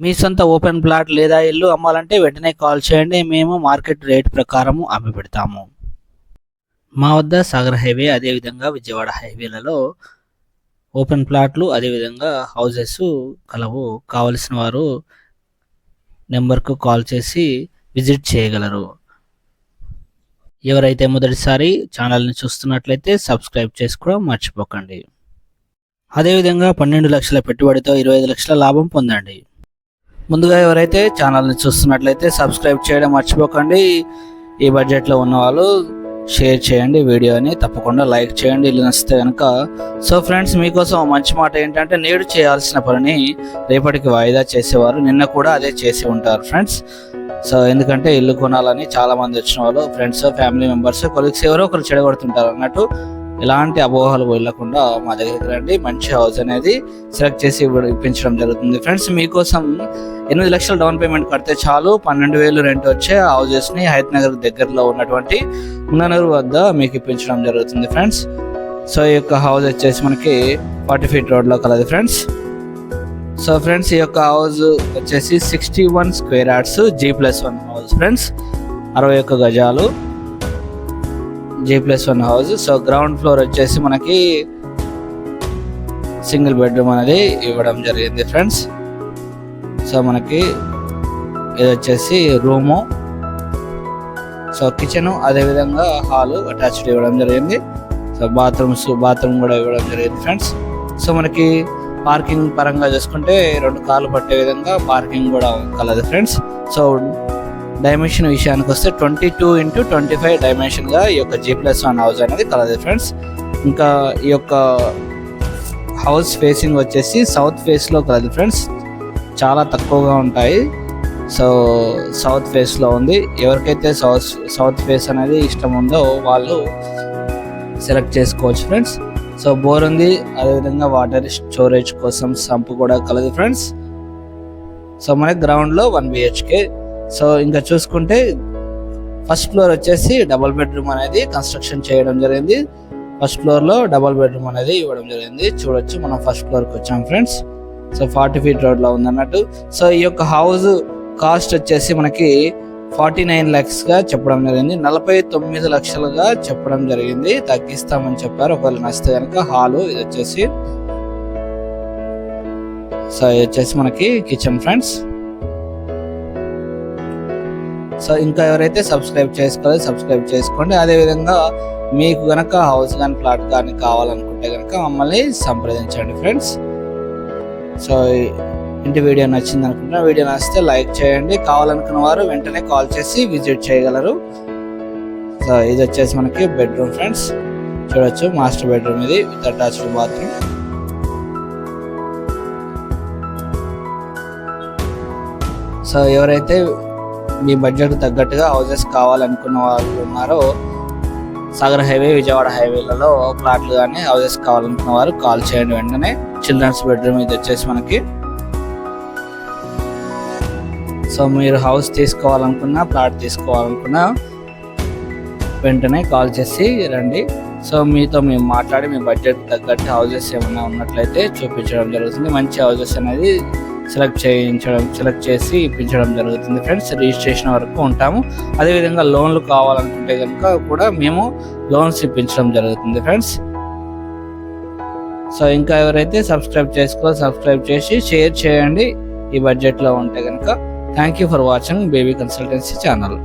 మీ సొంత open plot లేదా ఇల్లు అమ్మాలంటే వెంటనే కాల్ చేయండి. మేము మార్కెట్ రేట్ ప్రకారము అమ్మి పెడతాము. మా వద్ద సాగర్ హైవే అదేవిధంగా విజయవాడ హైవేలలో ఓపెన్ ప్లాట్లు అదేవిధంగా హౌజెస్ కలవు. కావలసిన వారు నెంబర్కు కాల్ చేసి విజిట్ చేయగలరు. ఎవరైతే మొదటిసారి ఛానల్ని చూస్తున్నట్లయితే సబ్స్క్రైబ్ చేసుకోవడం మర్చిపోకండి. అదేవిధంగా 12 లక్షల పెట్టుబడితో 25 లక్షల లాభం పొందండి. ముందుగా ఎవరైతే ఛానల్ని చూస్తున్నట్లయితే సబ్స్క్రైబ్ చేయడం మర్చిపోకండి. ఈ బడ్జెట్లో ఉన్న వాళ్ళు షేర్ చేయండి, వీడియోని తప్పకుండా లైక్ చేయండి ఇల్లు నచ్చితే కనుక. సో ఫ్రెండ్స్, మీకోసం మంచి మాట ఏంటంటే నేడు చేయాల్సిన పనిని రేపటికి వాయిదా చేసేవారు నిన్న కూడా అదే చేసి ఉంటారు ఫ్రెండ్స్. సో ఎందుకంటే ఇల్లు కొనాలని చాలామంది వచ్చిన వాళ్ళు ఫ్రెండ్స్, ఫ్యామిలీ మెంబర్స్, కొలీగ్స్ ఎవరో ఒకరు చెడగొడుతుంటారు అన్నట్టు. ఎలాంటి అపోహలు వెళ్ళకుండా మా దగ్గరికి రండి. మంచి హౌస్ అనేది సెలెక్ట్ చేసి ఇప్పించడం జరుగుతుంది ఫ్రెండ్స్. మీకోసం 8 లక్షల డౌన్ పేమెంట్ కడితే చాలు 12,000 రెంట్ వచ్చే హౌజెస్ని హైత్ నగర్ దగ్గరలో ఉన్నటువంటి మున్ననూరు వద్ద మీకు ఇప్పించడం జరుగుతుంది ఫ్రెండ్స్. సో ఈ యొక్క హౌస్ వచ్చేసి మనకి 40 feet రోడ్లో కలదు ఫ్రెండ్స్. సో ఫ్రెండ్స్, ఈ యొక్క హౌస్ వచ్చేసి 61 square yards G+1 house friends. 61 గజాలు G+1 house. So ground floor వచ్చేసి మనకి సింగిల్ బెడ్రూమ్ అనేది ఇవ్వడం జరిగింది ఫ్రెండ్స్. సో మనకి ఇది వచ్చేసి రూము, సో కిచెను అదేవిధంగా హాలు అటాచ్డ్ ఇవ్వడం జరిగింది. సో బాత్రూమ్ కూడా ఇవ్వడం జరిగింది ఫ్రెండ్స్. సో మనకి పార్కింగ్ పరంగా చూసుకుంటే 2 కార్లు పట్టే విధంగా పార్కింగ్ కూడా కలదు ఫ్రెండ్స్. సో డైమెన్షన్ విషయానికి వస్తే 22x25 డైమెన్షన్గా ఈ యొక్క G+1 హౌస్ అనేది కలదు ఫ్రెండ్స్. ఇంకా ఈ యొక్క హౌస్ ఫేసింగ్ వచ్చేసి సౌత్ ఫేస్లో కలదు ఫ్రెండ్స్. చాలా తక్కువగా ఉంటాయి. సో సౌత్ ఫేస్లో ఉంది. ఎవరికైతే సౌత్ ఫేస్ అనేది ఇష్టం ఉందో వాళ్ళు సెలెక్ట్ చేసుకోవచ్చు ఫ్రెండ్స్. సో బోర్ ఉంది, అదేవిధంగా వాటర్ స్టోరేజ్ కోసం సంప్ కూడా కలదు ఫ్రెండ్స్. సో మనకి గ్రౌండ్లో 1 BHK. సో ఇంకా చూసుకుంటే ఫస్ట్ ఫ్లోర్ వచ్చేసి డబుల్ బెడ్రూమ్ అనేది కన్స్ట్రక్షన్ చేయడం జరిగింది. ఫస్ట్ ఫ్లోర్లో డబుల్ బెడ్రూమ్ అనేది ఇవ్వడం జరిగింది. చూడొచ్చు, మనం ఫస్ట్ ఫ్లోర్కి వచ్చాం ఫ్రెండ్స్. సో 40 feet రోడ్లో ఉందన్నట్టు. సో ఈ యొక్క హౌస్ కాస్ట్ వచ్చేసి మనకి 49 lakhsగా చెప్పడం జరిగింది. 49 లక్షలుగా చెప్పడం జరిగింది. తగ్గిస్తామని చెప్పారు ఒకవేళ నచ్చితే కనుక. హాలు ఇది వచ్చేసి, సో ఇది వచ్చేసి మనకి కిచెన్ ఫ్రెండ్స్. సో ఇంకా ఎవరైతే సబ్స్క్రైబ్ చేసుకోలేదు సబ్స్క్రైబ్ చేసుకోండి. అదేవిధంగా మీకు కనుక హౌస్ కానీ ప్లాట్ కానీ కావాలనుకుంటే కనుక మమ్మల్ని సంప్రదించండి ఫ్రెండ్స్. సో ఇంటి వీడియో నచ్చింది అనుకుంటున్నా. వీడియో నచ్చితే లైక్ చేయండి. కావాలనుకున్న వారు వెంటనే కాల్ చేసి విజిట్ చేయగలరు. సో ఇది వచ్చేసి మనకి బెడ్రూమ్ ఫ్రెండ్స్. చూడొచ్చు, మాస్టర్ బెడ్రూమ్ ఇది విత్ అటాచ్డ్ బాత్రూమ్. సో ఎవరైతే మీ బడ్జెట్ తగ్గట్టుగా హౌజెస్ కావాలనుకున్న వాళ్ళు ఉన్నారో సాగర్ హైవే విజయవాడ హైవేలలో ప్లాట్లు కానీ హౌజెస్ కావాలనుకున్న వారు కాల్ చేయండి వెంటనే. చిల్డ్రన్స్ బెడ్రూమ్ ఇది వచ్చేసి మనకి. సో మీరు హౌస్ తీసుకోవాలనుకున్నా ప్లాట్ తీసుకోవాలనుకున్నా వెంటనే కాల్ చేసి రండి. సో మీతో మేము మాట్లాడి మీ బడ్జెట్ తగ్గట్టు హౌజెస్ ఏమైనా ఉన్నట్లయితే చూపించడం జరుగుతుంది. మంచి హౌజెస్ అనేది సెలెక్ట్ చేసి ఇప్పించడం జరుగుతుంది ఫ్రెండ్స్. రిజిస్ట్రేషన్ వరకు ఉంటాము. అదేవిధంగా లోన్లు కావాలనుకుంటే కనుక కూడా మేము లోన్స్ ఇప్పించడం జరుగుతుంది ఫ్రెండ్స్. సో ఇంకా ఎవరైతే సబ్స్క్రైబ్ చేసి షేర్ చేయండి ఈ బడ్జెట్లో ఉంటే కనుక. Thank you for watching baby consultancy channel.